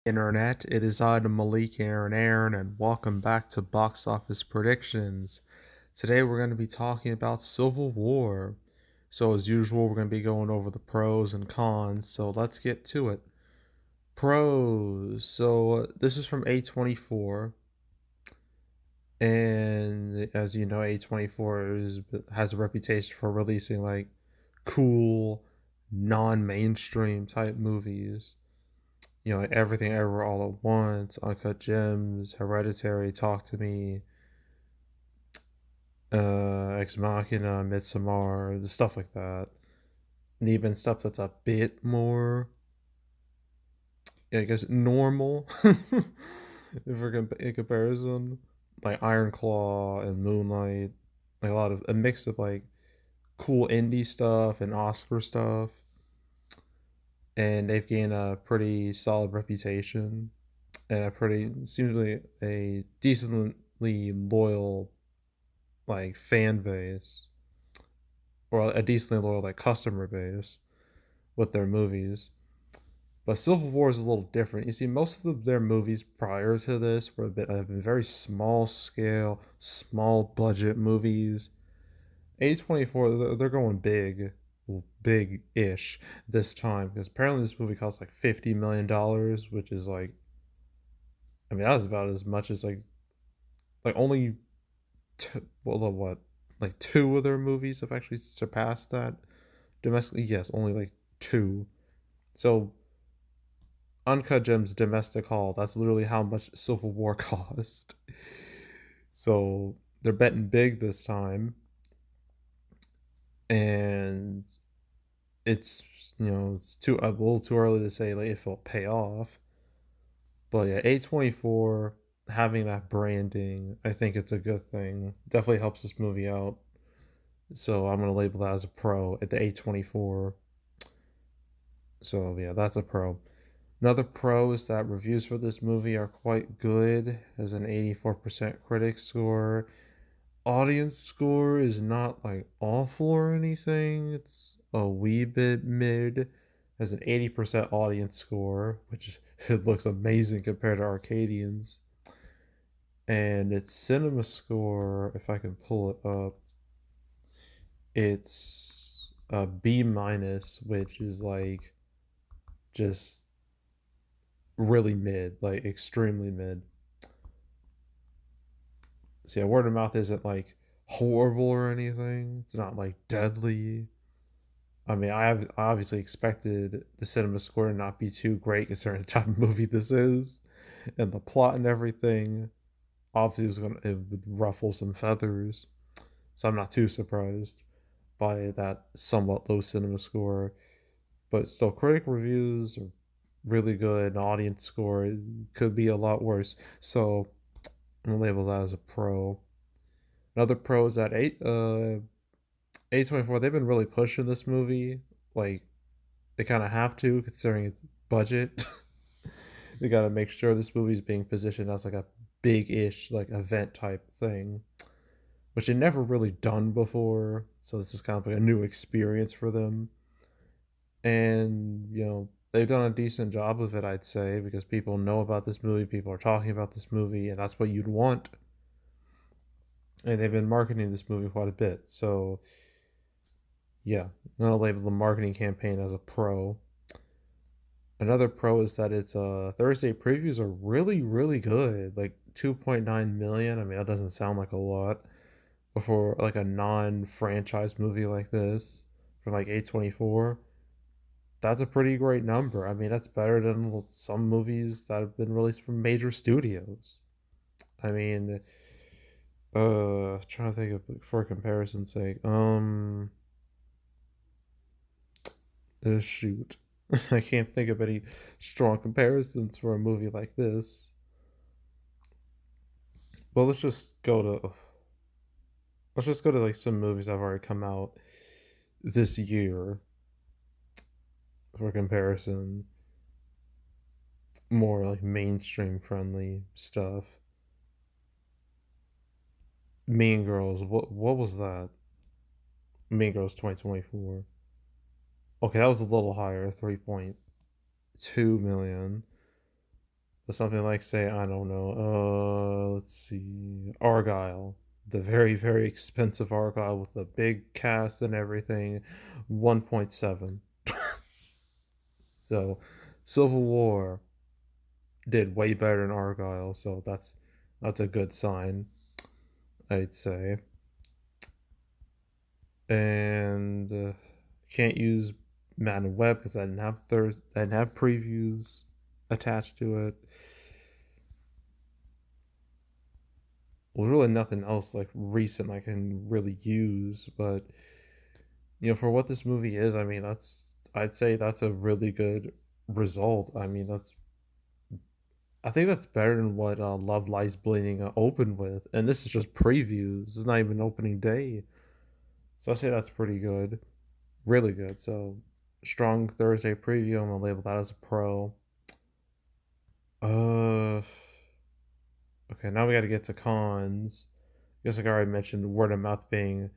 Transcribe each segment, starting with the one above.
Internet, it is I, the Malik Aaron, and welcome back to Box Office Predictions. Today we're going to be talking about Civil War. So, as usual, we're going to be going over the pros and cons, so let's get to it. Pros. This is from A24, and as you know, has a reputation for releasing like cool, non mainstream type movies. Like Everything Ever All at Once, Uncut Gems, Hereditary, Talk to Me, Ex Machina, Midsommar, the stuff like that. And even stuff that's a bit more, I guess, normal, if we're in comparison, like Iron Claw and Moonlight, like a mix of like cool indie stuff and Oscar stuff, and they've gained a pretty solid reputation and a pretty seemingly a decently loyal like fan base or a decently loyal like customer base with their movies. But Civil War is a little different. You see, most of their movies prior to this have been very small scale, small budget movies. A24, they're going big ish this time because apparently this movie cost like $50 million, which is like, I mean, that was about as much as like only what, like two of their movies have actually surpassed that domestically. Yes, only like two. So Uncut Gems domestic haul, that's literally how much Civil War cost. So they're betting big this time, and it's too a little too early to say like if it'll pay off. But yeah, A24 having that branding, I think it's a good thing. Definitely helps this movie out. So I'm gonna label that as a pro at the A24. So yeah, that's a pro. Another pro is that reviews for this movie are quite good, as an 84% critic score. Audience score is not like awful or anything. It's a wee bit mid, as an 80% audience score, which it looks amazing compared to Arcadians. And its cinema score, if I can pull it up, it's a B minus, which is like just really mid, like extremely mid. So yeah, word of mouth isn't like horrible or anything. It's not like deadly. I mean, I obviously expected the cinema score to not be too great considering the type of movie this is, and the plot and everything. Obviously, it would ruffle some feathers, so I'm not too surprised by that somewhat low cinema score. But still, critic reviews are really good. And audience score could be a lot worse. So I'm gonna label that as a pro. Another pro is that A24, they've been really pushing this movie. Like they kind of have to, considering its budget. They got to make sure this movie is being positioned as like a big-ish like event type thing, which they never really done before. So this is kind of like a new experience for them, and they've done a decent job of it, I'd say, because people know about this movie, people are talking about this movie, and that's what you'd want. And they've been marketing this movie quite a bit. So yeah, I'm gonna label the marketing campaign as a pro. Another pro is that its Thursday previews are really good. Like 2.9 million. I mean, that doesn't sound like a lot for like a non-franchise movie like this from like A24. That's a pretty great number. I mean, that's better than some movies that have been released from major studios. I mean, trying to think of for comparison's sake. Shoot. I can't think of any strong comparisons for a movie like this. Well, let's just go to like some movies that have already come out this year for comparison. More like mainstream friendly stuff. Mean Girls. What was that? Mean Girls 2024. Okay, that was a little higher, 3.2 million. Something like, say, I don't know, let's see, Argyle, the very, very expensive Argyle with the big cast and everything, 1.7. So, Civil War did way better than Argyle, so that's a good sign, I'd say. And can't use Madden Web because I didn't have I didn't have previews attached to it. Well, really nothing else like recent I can really use, but for what this movie is, I mean, I'd say that's a really good result. I mean, I think that's better than what Love Lies Bleeding opened with, and this is just previews. It's not even opening day, so I say that's pretty good, really good. So strong Thursday preview. I'm gonna label that as a pro. Uh, okay, now we got to get to cons. I guess like I already mentioned, word of mouth being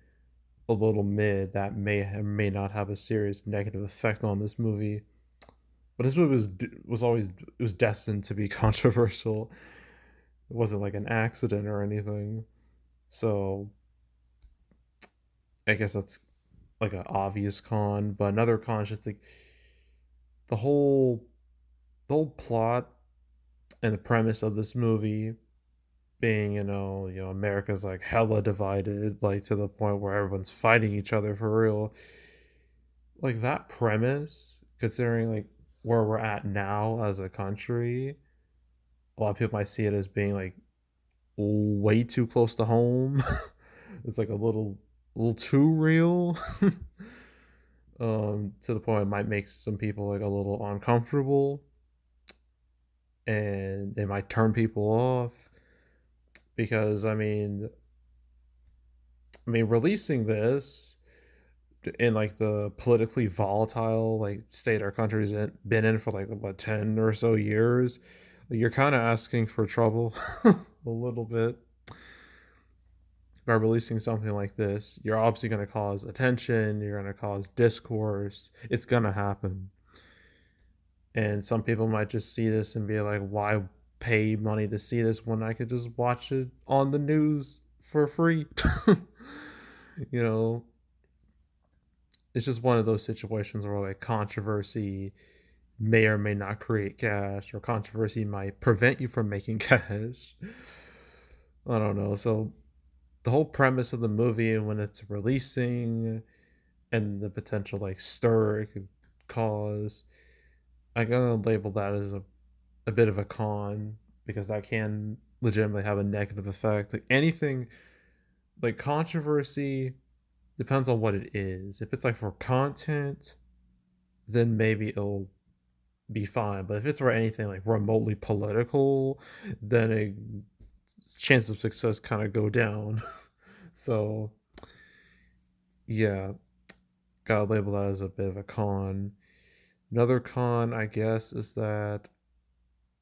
a little mid that may not have a serious negative effect on this movie. But this movie was always it was destined to be controversial. It wasn't like an accident or anything. So I guess that's like an obvious con. But another con is just like the whole the whole plot and the premise of this movie being, America's like hella divided, like to the point where everyone's fighting each other for real. Like that premise, considering like where we're at now as a country, a lot of people might see it as being like way too close to home. It's like a little too real. To the point it might make some people like a little uncomfortable, and it might turn people off because I mean releasing this in like the politically volatile like state our country's been in for like what 10 or so years, you're kind of asking for trouble a little bit by releasing something like this. You're obviously going to cause attention, you're going to cause discourse, it's going to happen. And some people might just see this and be like, why pay money to see this when I could just watch it on the news for free? you know it's just one of those situations where like controversy may or may not create cash, or controversy might prevent you from making cash. I don't know. So the whole premise of the movie and when it's releasing and the potential like stir it could cause, I'm gonna label that as a bit of a con, because that can legitimately have a negative effect. Like anything like controversy depends on what it is. If it's like for content, then maybe it'll be fine. But if it's for anything like remotely political, then chances of success kind of go down. So yeah, gotta label that as a bit of a con. Another con, I guess, is that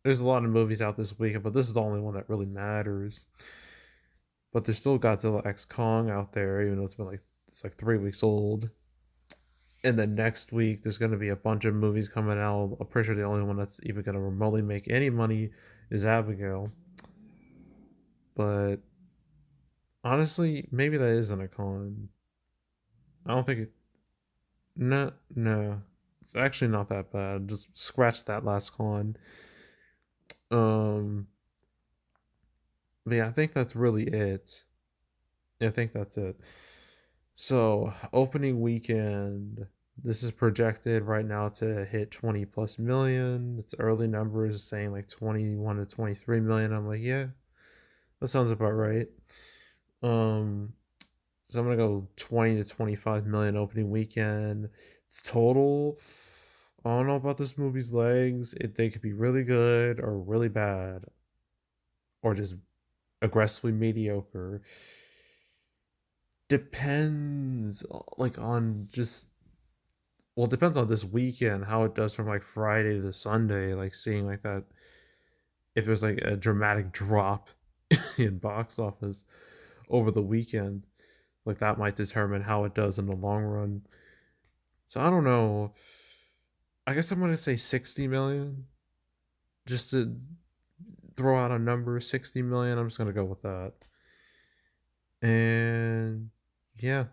there's a lot of movies out this weekend, but this is the only one that really matters. But there's still Godzilla X Kong out there, even though it's like 3 weeks old. And then next week there's gonna be a bunch of movies coming out. I'm pretty sure the only one that's even gonna remotely make any money is Abigail. But honestly, maybe that isn't a con. I don't think it. No, no, it's actually not that bad. Just scratch that last con. Um, but yeah, I think that's really it. Yeah, I think that's it. So opening weekend, this is projected right now to hit 20 plus million. It's early numbers saying like 21 to 23 million. I'm like, yeah, that sounds about right. Um, So I'm gonna go 20 to 25 million opening weekend. It's total. I don't know about this movie's legs. They could be really good or really bad, or just aggressively mediocre. Depends, like on just well, it depends on this weekend how it does from like Friday to Sunday. Like seeing like that, if it was like a dramatic drop in box office over the weekend, like that might determine how it does in the long run. So I don't know. I guess I'm gonna say 60 million, just to throw out a number, 60 million. I'm just gonna go with that. And yeah,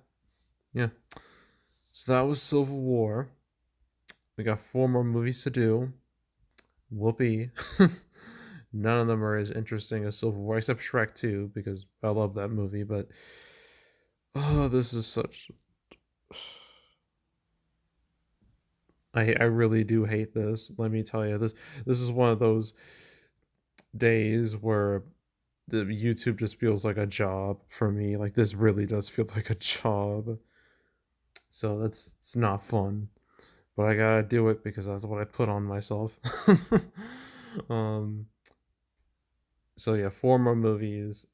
yeah. So that was Civil War. We got 4 more movies to do. Whoopee. None of them are as interesting as Civil War, except Shrek 2, because I love that movie, but oh, this is such I really do hate this. Let me tell you, this is one of those days where the YouTube just feels like a job for me. Like this really does feel like a job. So it's not fun. But I gotta do it because that's what I put on myself. um so yeah, 4 more movies.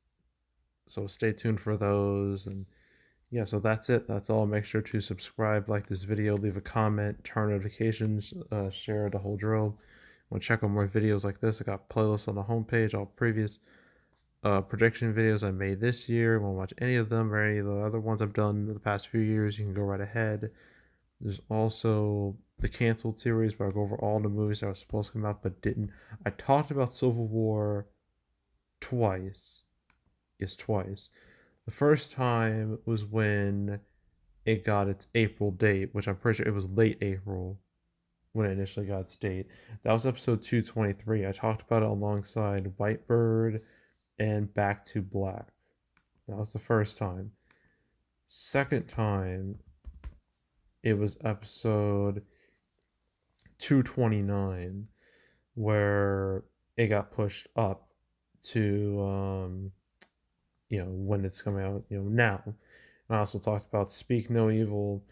So stay tuned for those. And yeah, so that's it. That's all. Make sure to subscribe, like this video, leave a comment, turn notifications, share the whole drill. Want to check out more videos like this? I got playlists on the homepage, all previous prediction videos I made this year. Want to watch any of them or any of the other ones I've done in the past few years? You can go right ahead. There's also the canceled series where I go over all the movies that were supposed to come out but didn't. I talked about Civil War twice. Yes, twice. The first time was when it got its April date, which I'm pretty sure it was late April when it initially got its date. That was episode 223. I talked about it alongside Whitebird and Back to Black. That was the first time. Second time, it was episode 229, where it got pushed up to when it's coming out, now. And I also talked about Speak No Evil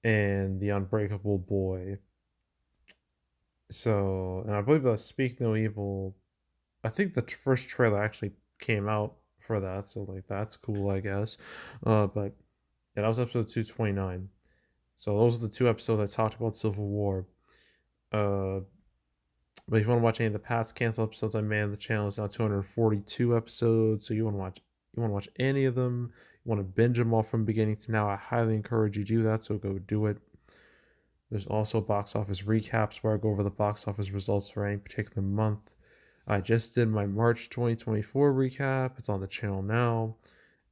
and The Unbreakable Boy. So, and I believe that Speak No Evil, I think the first trailer actually came out for that, so like that's cool, I guess. But yeah, that was episode 229. So those are the 2 episodes I talked about Civil War. Uh, but if you want to watch any of the past canceled episodes I made on the channel, it's now 242 episodes. So you want to watch any of them, you want to binge them all from beginning to now, I highly encourage you to do that. So go do it. There's also box office recaps where I go over the box office results for any particular month. I just did my March 2024 recap. It's on the channel now.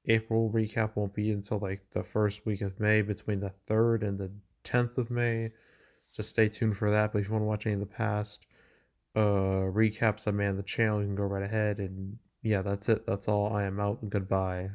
April recap won't be until like the first week of May, between the 3rd and the 10th of May. So stay tuned for that. But if you want to watch any of the past recaps I made on the channel, you can go right ahead. And yeah, that's it. That's all. I am out. Goodbye.